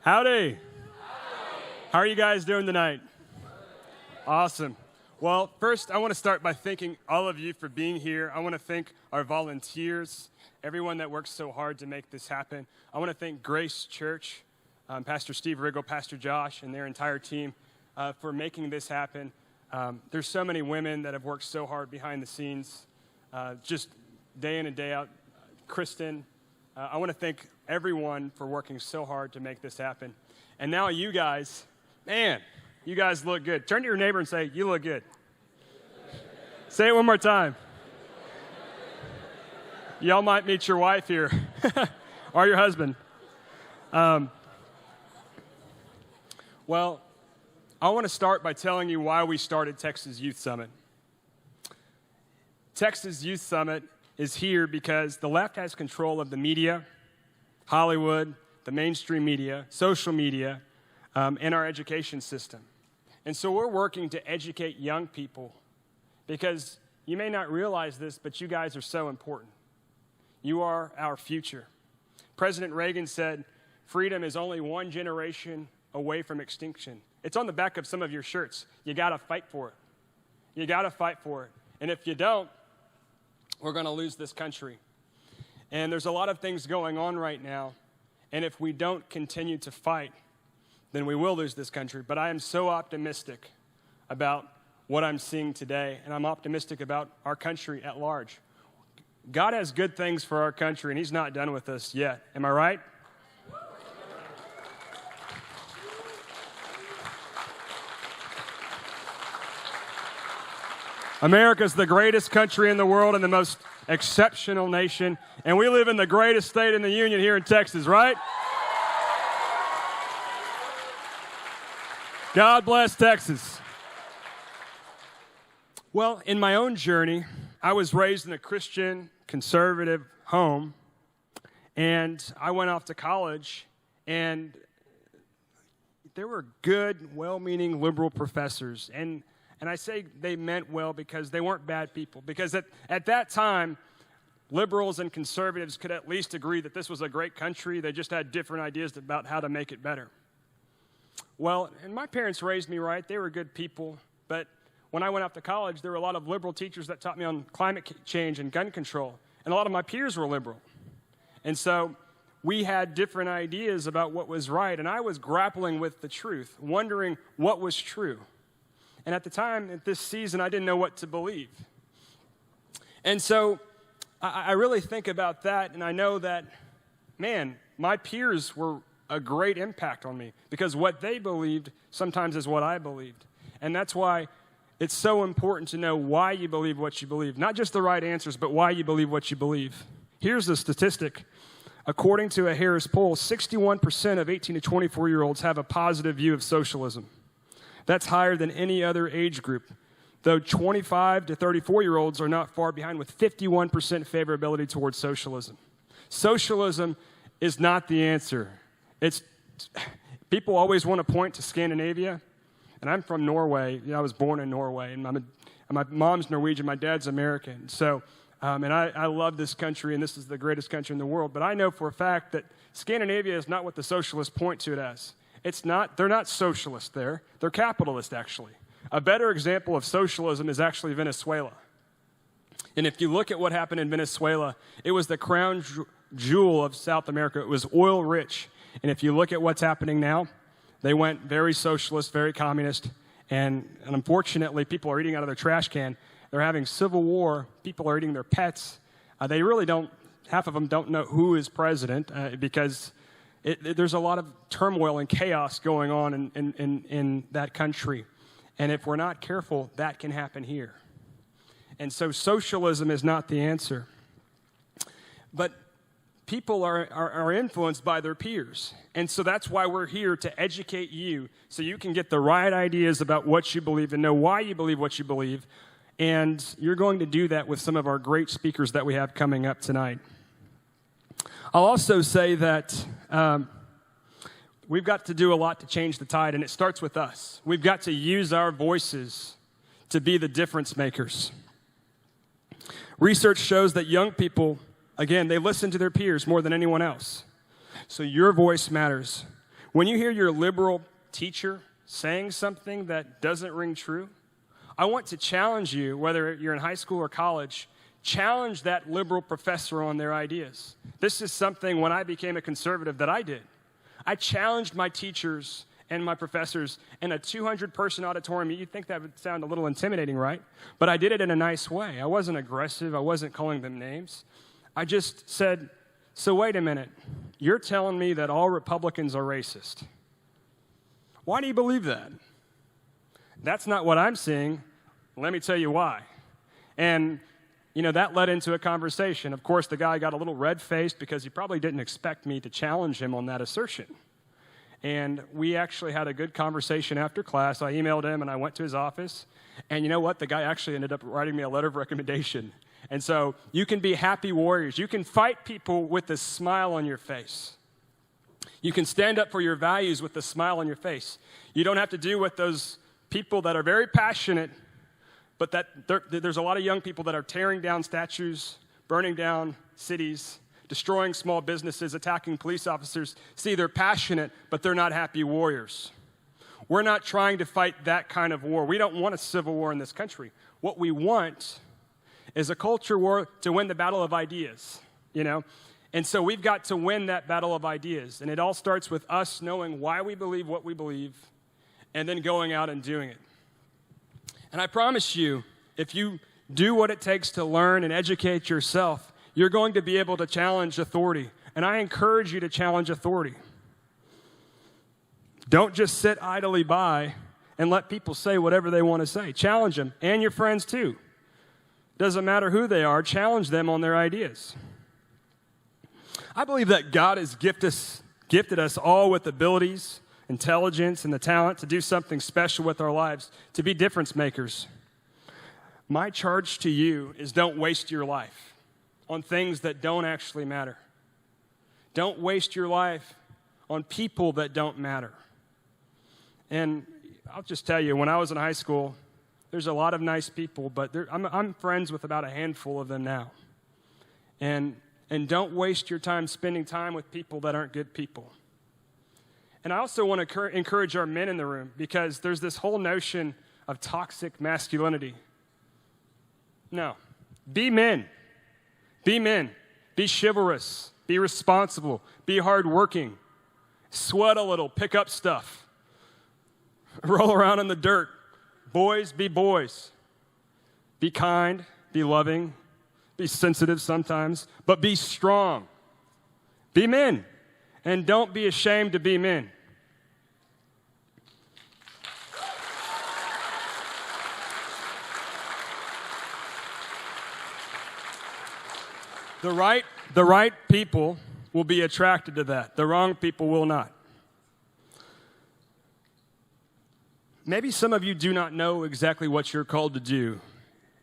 Howdy. How are you guys doing tonight? Awesome. Well, first, I want to start by thanking all of you for being here. I want to thank our volunteers, everyone that works so hard to make this happen. I want to thank Grace Church, Pastor Steve Riggle, Pastor Josh, and their entire team for making this happen. There's so many women that have worked so hard behind the scenes, just day in and day out. Kristen, I want to thank everyone for working so hard to make this happen. And now you guys, man, you guys look good. Turn to your neighbor and say, you look good. Say it one more time. Y'all might meet your wife here or your husband. Well, I want to start by telling you why we started Texas Youth Summit. Texas Youth Summit is here because the left has control of the media, Hollywood, the mainstream media, social media, and our education system. And so we're working to educate young people because you may not realize this, but you guys are so important. You are our future. President Reagan said, freedom is only one generation away from extinction. It's on the back of some of your shirts. You got to fight for it. You got to fight for it. And if you don't, we're going to lose this country. And there's a lot of things going on right now. And if we don't continue to fight, then we will lose this country. But I am so optimistic about what I'm seeing today. And I'm optimistic about our country at large. God has good things for our country, and he's not done with us yet. Am I right? America's the greatest country in the world and the most exceptional nation, and we live in the greatest state in the union here in Texas, right? God bless Texas. Well, in my own journey, I was raised in a Christian, conservative home, and I went off to college, and there were good, well-meaning liberal professors, and I say they meant well because they weren't bad people. Because at that time, liberals and conservatives could at least agree that this was a great country. They just had different ideas about how to make it better. Well, and my parents raised me right. They were good people. But when I went off to college, there were a lot of liberal teachers that taught me on climate change and gun control. And a lot of my peers were liberal. And so we had different ideas about what was right. And I was grappling with the truth, wondering what was true. And at the time, at this season, I didn't know what to believe. And so I really think about that, and I know that, man, my peers were a great impact on me because what they believed sometimes is what I believed. And that's why it's so important to know why you believe what you believe. Not just the right answers, but why you believe what you believe. Here's the statistic. According to a Harris poll, 61% of 18 to 24-year-olds have a positive view of socialism. That's higher than any other age group, though 25 to 34-year-olds are not far behind with 51% favorability towards socialism. Socialism is not the answer. People always want to point to Scandinavia, and I'm from Norway. I was born in Norway, and my mom's Norwegian, my dad's American. So, and I love this country, and this is the greatest country in the world, but I know for a fact that Scandinavia is not what the socialists point to it as. It's not, they're not socialist there. They're capitalist, actually. A better example of socialism is actually Venezuela. And if you look at what happened in Venezuela, it was the crown jewel of South America. It was oil rich. And if you look at what's happening now, they went very socialist, very communist. And unfortunately, people are eating out of their trash can. They're having civil war. People are eating their pets. They really don't, half of them don't know who is president because there's a lot of turmoil and chaos going on in that country. And if we're not careful, that can happen here. And so socialism is not the answer. But people are influenced by their peers. And so that's why we're here to educate you so you can get the right ideas about what you believe and know why you believe what you believe. And you're going to do that with some of our great speakers that we have coming up tonight. I'll also say that we've got to do a lot to change the tide, and it starts with us. We've got to use our voices to be the difference makers. Research shows that young people, again, they listen to their peers more than anyone else. So your voice matters. When you hear your liberal teacher saying something that doesn't ring true, I want to challenge you, whether you're in high school or college, challenge that liberal professor on their ideas. This is something when I became a conservative that I did. I challenged my teachers and my professors in a 200-person auditorium. You'd think that would sound a little intimidating, right? But I did it in a nice way. I wasn't aggressive. I wasn't calling them names. I just said, so wait a minute. You're telling me that all Republicans are racist. Why do you believe that? That's not what I'm seeing. Let me tell you why. And, that led into a conversation. Of course, the guy got a little red-faced because he probably didn't expect me to challenge him on that assertion. And we actually had a good conversation after class. I emailed him, and I went to his office. And you know what? The guy actually ended up writing me a letter of recommendation. And so you can be happy warriors. You can fight people with a smile on your face. You can stand up for your values with a smile on your face. You don't have to do what those people that are very passionate, but there's a lot of young people that are tearing down statues, burning down cities, destroying small businesses, attacking police officers. See, they're passionate, but they're not happy warriors. We're not trying to fight that kind of war. We don't want a civil war in this country. What we want is a culture war to win the battle of ideas, And so we've got to win that battle of ideas. And it all starts with us knowing why we believe what we believe and then going out and doing it. And I promise you, if you do what it takes to learn and educate yourself, you're going to be able to challenge authority. And I encourage you to challenge authority. Don't just sit idly by and let people say whatever they want to say. Challenge them, and your friends too. Doesn't matter who they are, challenge them on their ideas. I believe that God has gifted us all with abilities, intelligence, and the talent to do something special with our lives, to be difference makers. My charge to you is don't waste your life on things that don't actually matter. Don't waste your life on people that don't matter. And I'll just tell you, when I was in high school, there's a lot of nice people, but I'm friends with about a handful of them now. And don't waste your time spending time with people that aren't good people. And I also want to encourage our men in the room, because there's this whole notion of toxic masculinity. No. Be men. Be men. Be chivalrous. Be responsible. Be hardworking. Sweat a little. Pick up stuff. Roll around in the dirt. Boys, be boys. Be kind. Be loving. Be sensitive sometimes. But be strong. Be men. And don't be ashamed to be men. The right people will be attracted to that. The wrong people will not. Maybe some of you do not know exactly what you're called to do.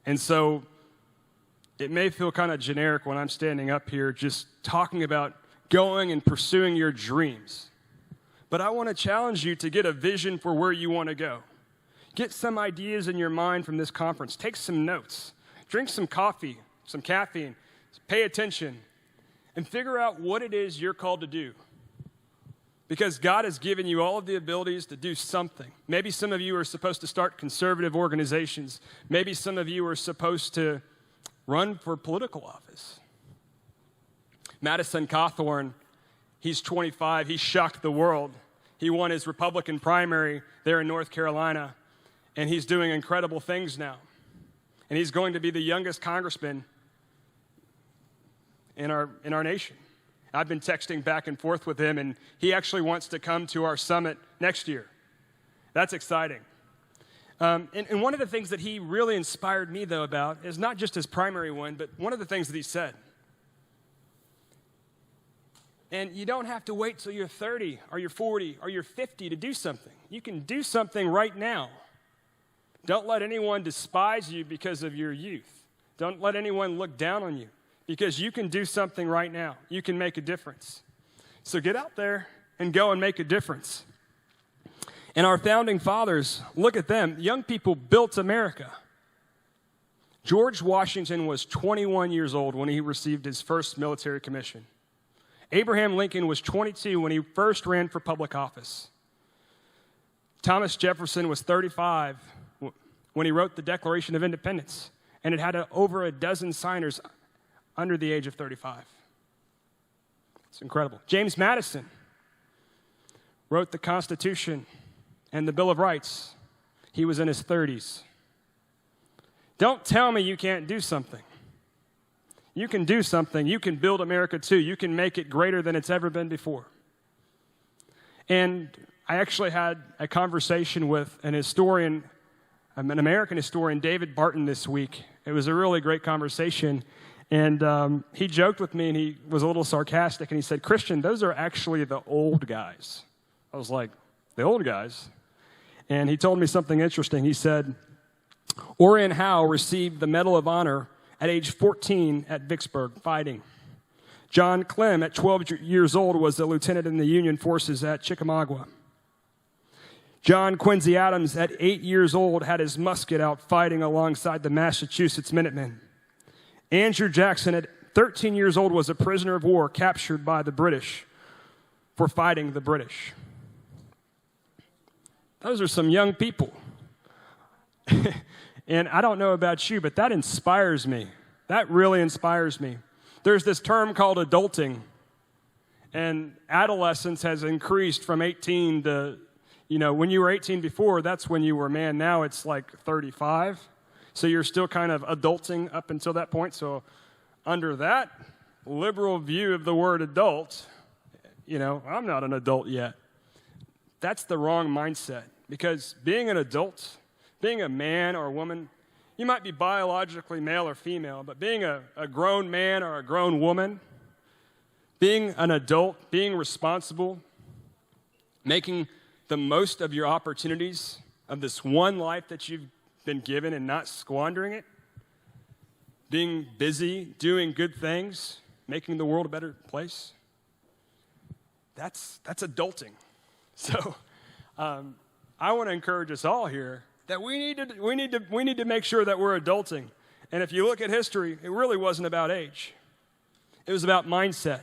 And so it may feel kind of generic when I'm standing up here just talking about going and pursuing your dreams. But I want to challenge you to get a vision for where you want to go. Get some ideas in your mind from this conference. Take some notes. Drink some coffee, some caffeine. Pay attention and figure out what it is you're called to do. Because God has given you all of the abilities to do something. Maybe some of you are supposed to start conservative organizations. Maybe some of you are supposed to run for political office. Madison Cawthorn, he's 25. He shocked the world. He won his Republican primary there in North Carolina, and he's doing incredible things now. And he's going to be the youngest congressman in our nation. I've been texting back and forth with him, and he actually wants to come to our summit next year. That's exciting. And one of the things that he really inspired me, though, about is not just his primary one, but one of the things that he said. And you don't have to wait till you're 30 or you're 40 or you're 50 to do something. You can do something right now. Don't let anyone despise you because of your youth. Don't let anyone look down on you, because you can do something right now. You can make a difference. So get out there and go and make a difference. And our founding fathers, look at them. Young people built America. George Washington was 21 years old when he received his first military commission. Abraham Lincoln was 22 when he first ran for public office. Thomas Jefferson was 35 when he wrote the Declaration of Independence, and it had over a dozen signers under the age of 35. It's incredible. James Madison wrote the Constitution and the Bill of Rights. He was in his 30s. Don't tell me you can't do something. You can do something. You can build America too. You can make it greater than it's ever been before. And I actually had a conversation with an American historian, David Barton, this week. It was a really great conversation. And he joked with me, and he was a little sarcastic, and he said, "Christian, those are actually the old guys." I was like, "The old guys?" And he told me something interesting. He said, Orion Howe received the Medal of Honor at age 14 at Vicksburg, fighting. John Clem, at 12 years old, was a lieutenant in the Union forces at Chickamauga. John Quincy Adams, at 8 years old, had his musket out fighting alongside the Massachusetts Minutemen. Andrew Jackson, at 13 years old, was a prisoner of war captured by the British for fighting the British. Those are some young people. And I don't know about you, but that inspires me. That really inspires me. There's this term called adulting, and adolescence has increased from 18 to, when you were 18 before, that's when you were a man. Now it's like 35. So you're still kind of adulting up until that point. So under that liberal view of the word adult, I'm not an adult yet. That's the wrong mindset, because being an adult, being a man or a woman, you might be biologically male or female, but being a grown man or a grown woman, being an adult, being responsible, making the most of your opportunities of this one life that you've been given and not squandering it, being busy, doing good things, making the world a better place, that's adulting. So I want to encourage us all here that we need to make sure that we're adulting. And if you look at history, it really wasn't about age. It was about mindset.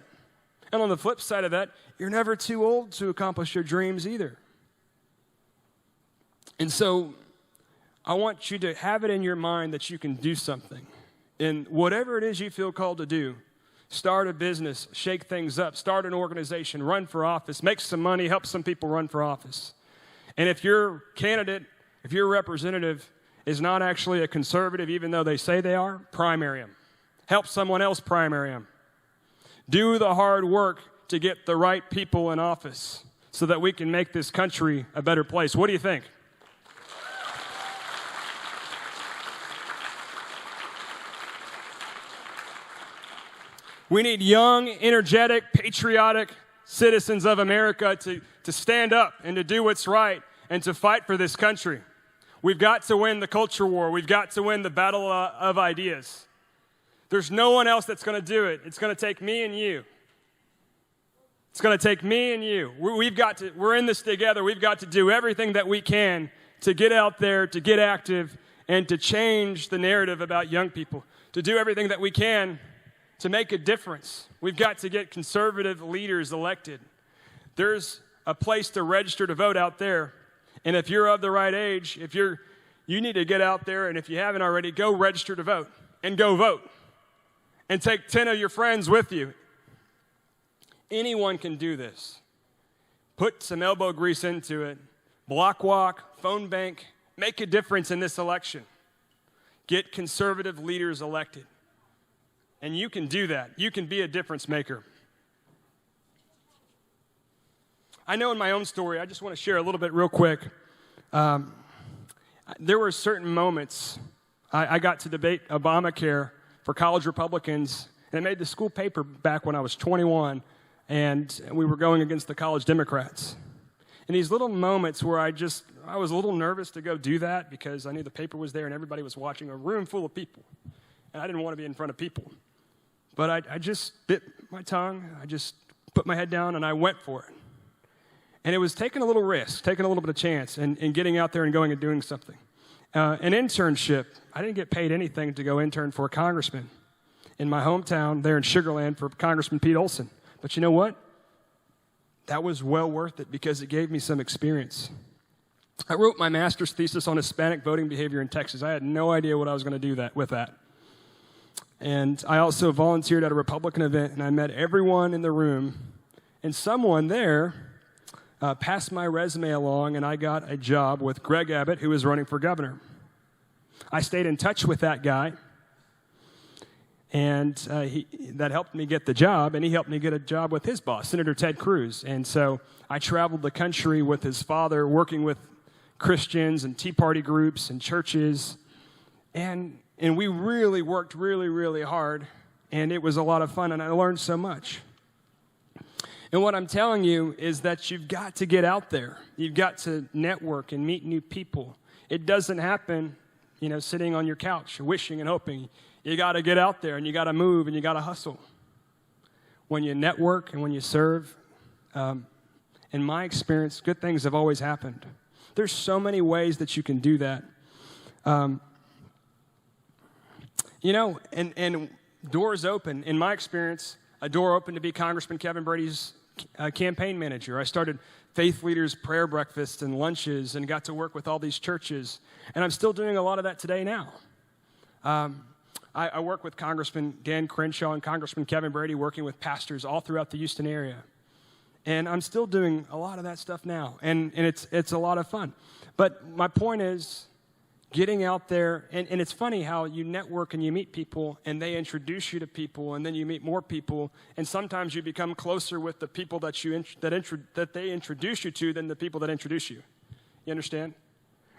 And on the flip side of that, you're never too old to accomplish your dreams either. And so I want you to have it in your mind that you can do something. And whatever it is you feel called to do, start a business, shake things up, start an organization, run for office, make some money, help some people run for office. And if your candidate, if your representative is not actually a conservative, even though they say they are, primary them. Help someone else primary them. Do the hard work to get the right people in office so that we can make this country a better place. What do you think? We need young, energetic, patriotic citizens of America to stand up and to do what's right and to fight for this country. We've got to win the culture war. We've got to win the battle of ideas. There's no one else that's going to do it. It's going to take me and you. It's going to take me and you. We're in this together. We've got to do everything that we can to get out there, to get active, and to change the narrative about young people, to do everything that we can to make a difference. We've got to get conservative leaders elected. There's a place to register to vote out there. And if you're of the right age, you need to get out there, and if you haven't already, go register to vote and go vote. And take 10 of your friends with you. Anyone can do this. Put some elbow grease into it. Block walk, phone bank, make a difference in this election. Get conservative leaders elected. And you can do that. You can be a difference maker. I know in my own story, I just want to share a little bit real quick. There were certain moments I got to debate Obamacare for college Republicans, and I made the school paper back when I was 21, and we were going against the college Democrats. And these little moments where I was a little nervous to go do that because I knew the paper was there and everybody was watching, a room full of people, and I didn't want to be in front of people. But I just bit my tongue, I just put my head down, and I went for it. And it was taking a little risk, taking a little bit of chance, and getting out there and going and doing something. An internship, I didn't get paid anything to go intern for a congressman in my hometown there in Sugar Land for Congressman Pete Olson. But you know what? That was well worth it because it gave me some experience. I wrote my master's thesis on Hispanic voting behavior in Texas. I had no idea what I was going to do with that. And I also volunteered at a Republican event, and I met everyone in the room. And someone there passed my resume along, and I got a job with Greg Abbott, who was running for governor. I stayed in touch with that guy, and that helped me get the job, and he helped me get a job with his boss, Senator Ted Cruz. And so I traveled the country with his father, working with Christians and Tea Party groups and churches, and we really worked really, really hard, and it was a lot of fun, and I learned so much. And what I'm telling you is that you've got to get out there. You've got to network and meet new people. It doesn't happen, sitting on your couch, wishing and hoping. You got to get out there, and you got to move, and you got to hustle. When you network and when you serve, in my experience, good things have always happened. There's so many ways that you can do that. And doors open. In my experience, a door opened to be Congressman Kevin Brady's campaign manager. I started faith leaders' prayer breakfasts and lunches and got to work with all these churches. And I'm still doing a lot of that today now. I work with Congressman Dan Crenshaw and Congressman Kevin Brady, working with pastors all throughout the Houston area. And I'm still doing a lot of that stuff now. And it's a lot of fun. But my point is, getting out there, and it's funny how you network and you meet people, and they introduce you to people, and then you meet more people, and sometimes you become closer with the people that they introduce you to than the people that introduce you. You understand?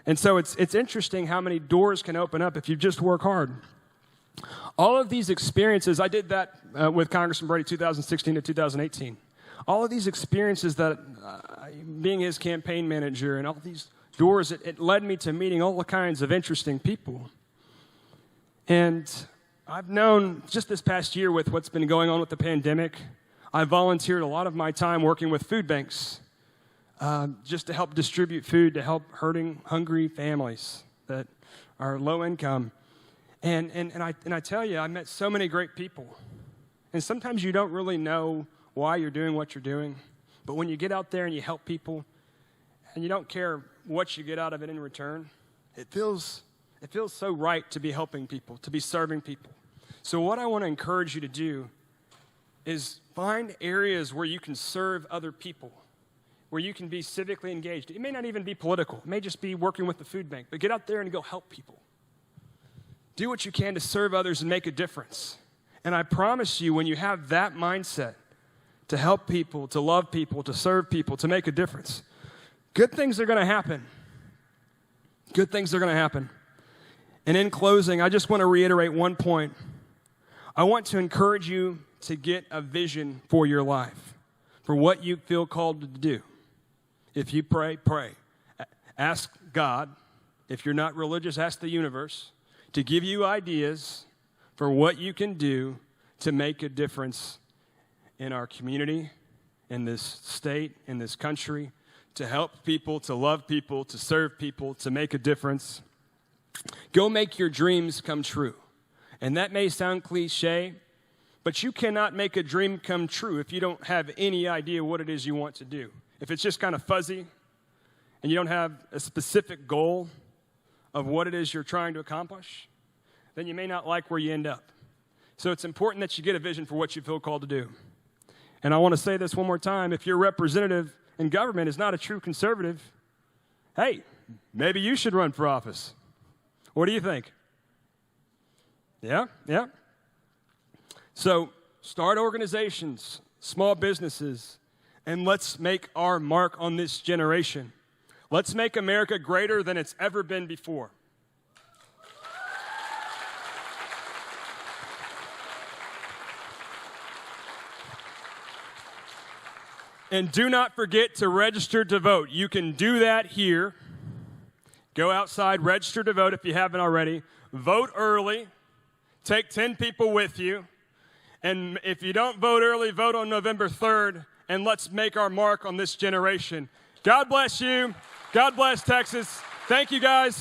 And so it's interesting how many doors can open up if you just work hard. All of these experiences, I did that with Congressman Brady 2016 to 2018. All of these experiences that being his campaign manager and all these doors, it led me to meeting all kinds of interesting people. And I've known just this past year with what's been going on with the pandemic, I volunteered a lot of my time working with food banks just to help distribute food to help hungry families that are low income. And I tell you, I met so many great people. And sometimes you don't really know why you're doing what you're doing. But when you get out there and you help people, and you don't care what you get out of it in return, it feels so right to be helping people, to be serving people. So what I want to encourage you to do is find areas where you can serve other people, where you can be civically engaged. It may not even be political. It may just be working with the food bank. But get out there and go help people. Do what you can to serve others and make a difference. And I promise you, when you have that mindset to help people, to love people, to serve people, to make a difference, good things are going to happen. Good things are going to happen. And in closing, I just want to reiterate one point. I want to encourage you to get a vision for your life, for what you feel called to do. If you pray, pray. Ask God. If you're not religious, ask the universe to give you ideas for what you can do to make a difference in our community, in this state, in this country, to help people, to love people, to serve people, to make a difference. Go make your dreams come true. And that may sound cliche, but you cannot make a dream come true if you don't have any idea what it is you want to do. If it's just kind of fuzzy and you don't have a specific goal of what it is you're trying to accomplish, then you may not like where you end up. So it's important that you get a vision for what you feel called to do. And I want to say this one more time. If your representative in government is not a true conservative, hey, maybe you should run for office. What do you think? Yeah? So start organizations, small businesses, and let's make our mark on this generation. Let's make America greater than it's ever been before. And do not forget to register to vote. You can do that here. Go outside, register to vote if you haven't already. Vote early. Take 10 people with you. And if you don't vote early, vote on November 3rd, and let's make our mark on this generation. God bless you. God bless Texas. Thank you, guys.